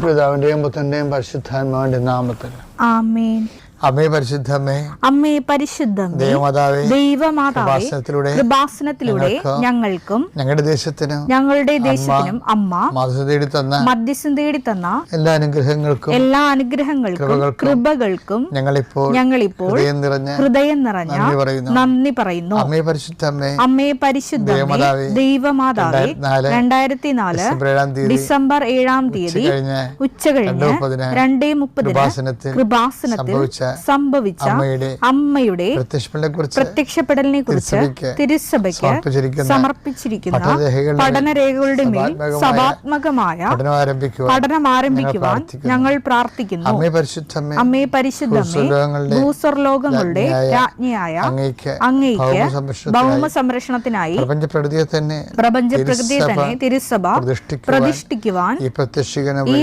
പിതാവിന്റെയും പുത്രന്റെയും പരിശുദ്ധാത്മാവിന്റെ നാമത്തിൽ ആമേൻ. അമ്മേ പരിശുദ്ധമേ, അമ്മേ പരിശുദ്ധമേ, ദൈവമാതാവേ, കൃപാസനത്തിലൂടെ ഞങ്ങൾക്കും ഞങ്ങളുടെ ദേശത്തിനും അമ്മ മധ്യസ്ഥം തേടി തന്ന എല്ലാ അനുഗ്രഹങ്ങൾക്കും കൃപകൾക്കും ഞങ്ങളിപ്പോൾ ഹൃദയം നിറഞ്ഞ നന്ദി പറയുന്നു. അമ്മേ പരിശുദ്ധമേ, ദൈവമാതാവേ, 2004 ഡിസംബർ 7 ഉച്ചകഴിഞ്ഞ് 2:30 കൃപാസനത്തിൽ സംഭവിച്ച അമ്മയുടെ പ്രത്യക്ഷപ്പെടലിനെ കുറിച്ച് തിരുസഭയ്ക്ക് സമർപ്പിച്ചിരിക്കുന്ന പഠനരേഖകളുടെ മേൽ സഭാത്മകമായ പഠനം ആരംഭിക്കുവാൻ ഞങ്ങൾ പ്രാർത്ഥിക്കുന്നു. അമ്മേ പരിശുദ്ധമേ, ഭൂസ്വർലോകങ്ങളുടെ രാജ്ഞിയായ അങ്ങയ്ക്ക് ഭൗമ സംരക്ഷണത്തിനായി പ്രപഞ്ചപ്രകൃതിയെ തന്നെ തിരുസഭ പ്രതിഷ്ഠിക്കുവാൻ ഈ